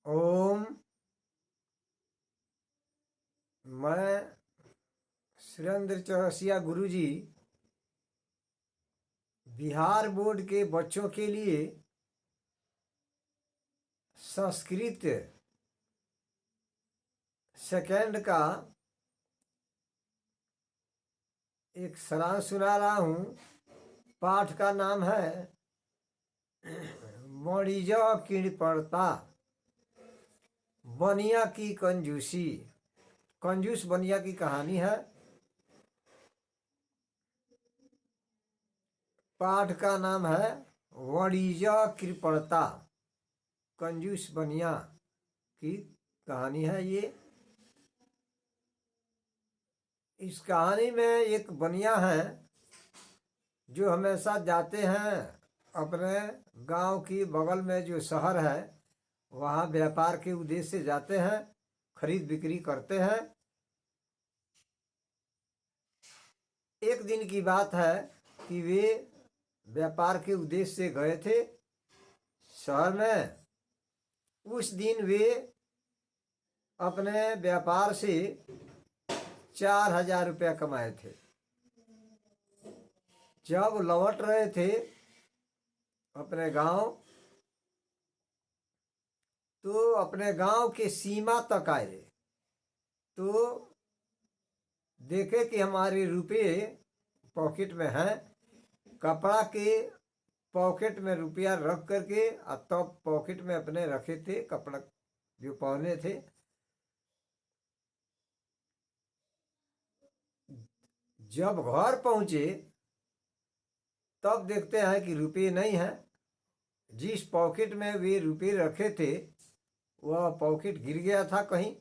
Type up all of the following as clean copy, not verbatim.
ओम। मैं सुरेंद्र चौरसिया गुरुजी बिहार बोर्ड के बच्चों के लिए संस्कृत सेकंड का एक सारांश सुना रहा हूँ। पाठ का नाम है मणिज किणपड़ता, बनिया की कंजूसी। कंजूस बनिया की कहानी है। पाठ का नाम है वणिज कृपणता, कंजूस बनिया की कहानी है ये। इस कहानी में एक बनिया है जो हमेशा जाते हैं अपने गांव की बगल में जो शहर है वहाँ व्यापार के उद्देश्य से जाते हैं, खरीद बिक्री करते हैं। एक दिन की बात है कि वे व्यापार के उद्देश्य से गए थे शहर में। उस दिन वे अपने व्यापार से 4,000 रुपया कमाए थे। जब लौट रहे थे अपने गांव तो अपने गांव के सीमा तक आए तो देखे कि हमारे रुपये पॉकेट में हैं। कपड़ा के पॉकेट में रुपया रख करके तब पॉकेट में अपने रखे थे कपड़ा जो पहने थे। जब घर पहुंचे तब देखते हैं कि रुपये नहीं हैं। जिस पॉकेट में वे रुपये रखे थे वह पॉकेट गिर गया था कहीं।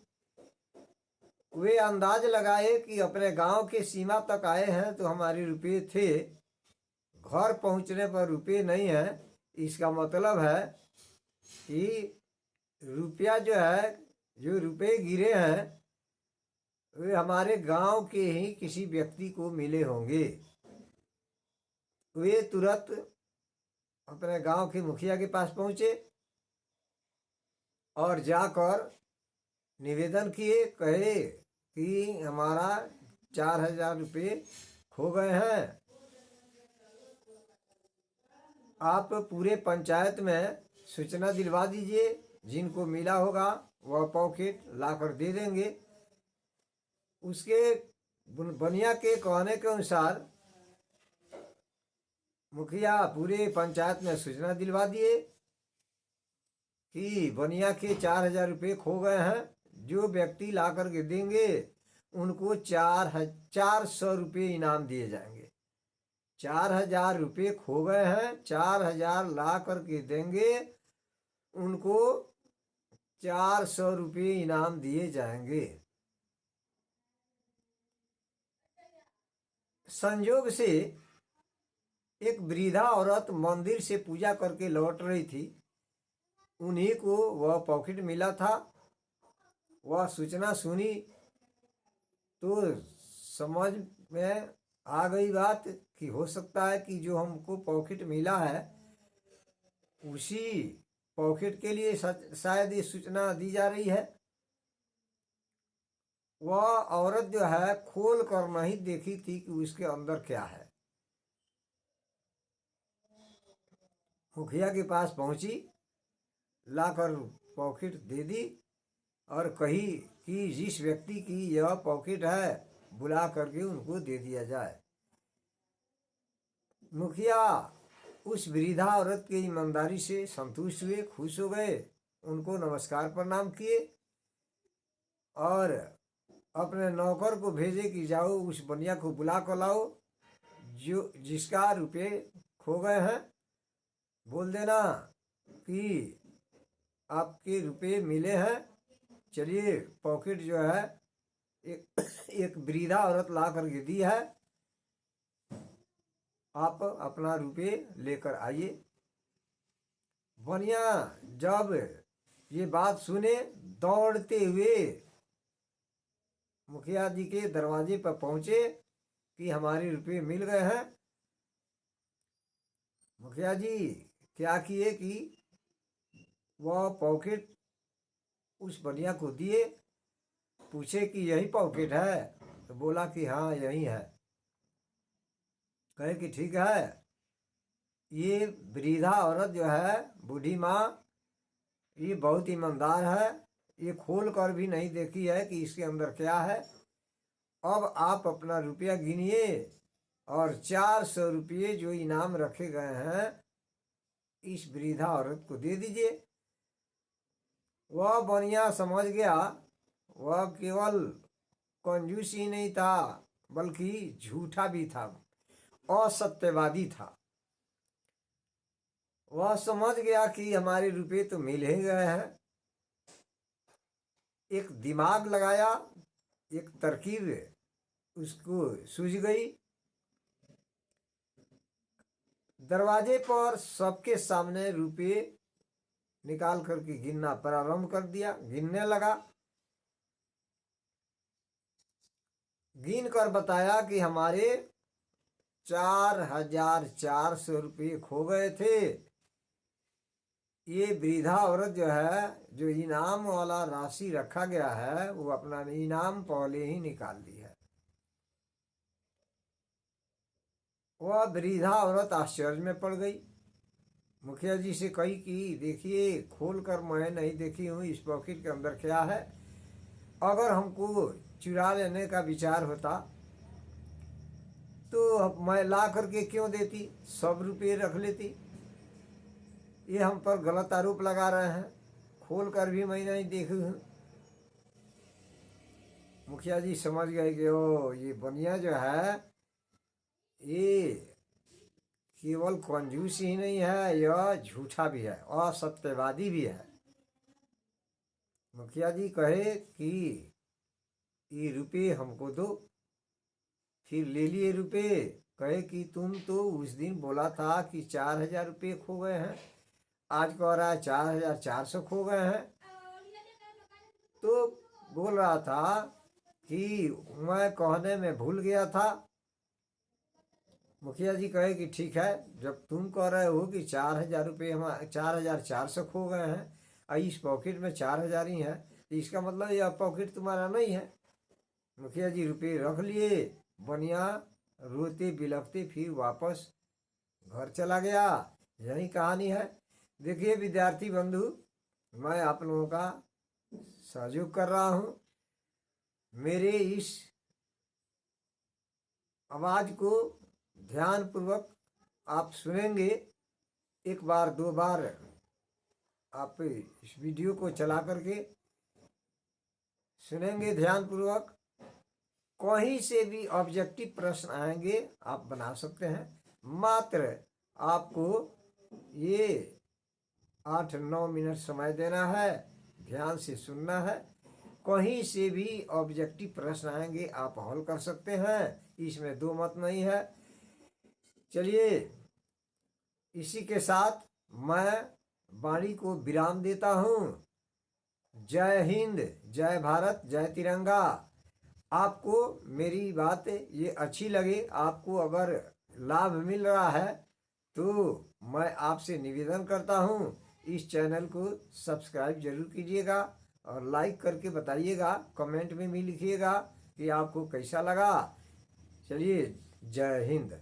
वे अंदाज लगाए कि अपने गांव के सीमा तक आए हैं तो हमारे रुपये थे, घर पहुंचने पर रुपये नहीं है। इसका मतलब है कि रुपया जो है, जो रुपये गिरे हैं वे हमारे गांव के ही किसी व्यक्ति को मिले होंगे। वे तुरंत अपने गांव के मुखिया के पास पहुंचे और जाकर निवेदन किए, कहे कि हमारा 4,000 रुपये खो गए हैं। आप पूरे पंचायत में सूचना दिलवा दीजिए, जिनको मिला होगा वह पॉकेट लाकर दे देंगे। उसके बनिया के कहने के अनुसार मुखिया पूरे पंचायत में सूचना दिलवा दिए कि बनिया के 4,000 रुपये खो गए हैं। जो व्यक्ति ला करके देंगे उनको 400 रुपये इनाम दिए जाएंगे। 4,000 रुपये खो गए हैं, 4,000 ला करके देंगे उनको 400 रुपये इनाम दिए जाएंगे। संयोग से एक वृद्धा औरत मंदिर से पूजा करके लौट रही थी। उन्हीं को वह पॉकेट मिला था। वह सूचना सुनी तो समझ में आ गई बात कि हो सकता है कि जो हमको पॉकेट मिला है उसी पॉकेट के लिए शायद ये सूचना दी जा रही है। वह औरत जो है खोल कर नहीं देखी थी कि उसके अंदर क्या है। मुखिया के पास पहुंची, लाकर पॉकेट दे दी और कही कि जिस व्यक्ति की यह पॉकेट है बुला करके उनको दे दिया जाए। मुखिया उस वृद्धा औरत की ईमानदारी से संतुष्ट हुए, खुश हो गए, उनको नमस्कार प्रणाम किए और अपने नौकर को भेजे कि जाओ उस बनिया को बुला कर लाओ जो जिसका रुपये खो गए हैं। बोल देना कि आपके रुपये मिले हैं। चलिए पॉकेट जो है एक वृद्धा औरत ला करके दी है, आप अपना रुपये लेकर आइए। बनिया जब ये बात सुने दौड़ते हुए मुखिया जी के दरवाजे पर पहुंचे कि हमारे रुपये मिल गए हैं। मुखिया जी क्या किए कि वह पॉकेट उस बनिया को दिए। पूछे कि यही पॉकेट है? तो बोला कि हाँ यही है। कहे कि ठीक है। ये वृद्धा औरत जो है, बूढ़ी माँ, ये बहुत ईमानदार है। ये खोल कर भी नहीं देखी है कि इसके अंदर क्या है। अब आप अपना रुपया गिनिए और 400 रुपये जो इनाम रखे गए हैं इस वृद्धा औरत को दे दीजिए। वह बनिया समझ गया वह केवल कंजूस ही नहीं था बल्कि झूठा भी था, असत्यवादी था। वह समझ गया कि हमारे रुपये तो मिल ही गए हैं। एक दिमाग लगाया, एक तरकीब उसको सूझ गई। दरवाजे पर सबके सामने रुपये निकाल करके गिनना प्रारंभ कर दिया। गिनने लगा। गिन कर बताया कि हमारे 4,400 रुपये खो गए थे। ये वृद्धा औरत जो है, जो इनाम वाला राशि रखा गया है, वो अपना इनाम पहले ही निकाल ली है। वह वृद्धा औरत आश्चर्य में पड़ गई। मुखिया जी से कही कि देखिए, खोल कर मैं नहीं देखी हूँ इस पॉकेट के अंदर क्या है। अगर हमको चुरा लेने का विचार होता तो मैं ला करके क्यों देती, सब रुपये रख लेती। ये हम पर गलत आरोप लगा रहे हैं। खोल कर भी मैं नहीं देखी हूँ। मुखिया जी समझ गए कि ओ, ये बनिया जो है ये केवल कंजूस ही नहीं है, यह झूठा भी है, असत्यवादी भी है। मुखिया जी कहे कि ये रुपये हमको दो। फिर ले लिए रुपये। कहे कि तुम तो उस दिन बोला था कि 4,000 रुपये खो गए हैं, आज कह रहा है 4,400 खो गए हैं। तो बोल रहा था कि मैं कहने में भूल गया था। मुखिया जी कहे कि ठीक है, जब तुम कह रहे हो कि 4,000 रुपये हम 4,400 खो गए हैं और इस पॉकेट में 4,000 ही है, तो इसका मतलब यह पॉकेट तुम्हारा नहीं है। मुखिया जी रुपये रख लिए। बनिया रोते बिलखते फिर वापस घर चला गया। यही कहानी है। देखिए विद्यार्थी बंधु, मैं आप लोगों का सहयोग कर रहा हूँ। मेरे इस आवाज़ को ध्यानपूर्वक आप सुनेंगे। एक बार दो बार आप इस वीडियो को चला करके सुनेंगे ध्यानपूर्वक। कहीं से भी ऑब्जेक्टिव प्रश्न आएंगे आप बना सकते हैं। मात्र आपको ये 8-9 मिनट समय देना है, ध्यान से सुनना है। कहीं से भी ऑब्जेक्टिव प्रश्न आएंगे आप हल कर सकते हैं, इसमें दो मत नहीं है। चलिए, इसी के साथ मैं वाणी को विराम देता हूँ। जय हिंद, जय भारत, जय तिरंगा। आपको मेरी बात ये अच्छी लगे, आपको अगर लाभ मिल रहा है तो मैं आपसे निवेदन करता हूँ इस चैनल को सब्सक्राइब जरूर कीजिएगा और लाइक करके बताइएगा, कमेंट में भी लिखिएगा कि आपको कैसा लगा। चलिए, जय हिंद।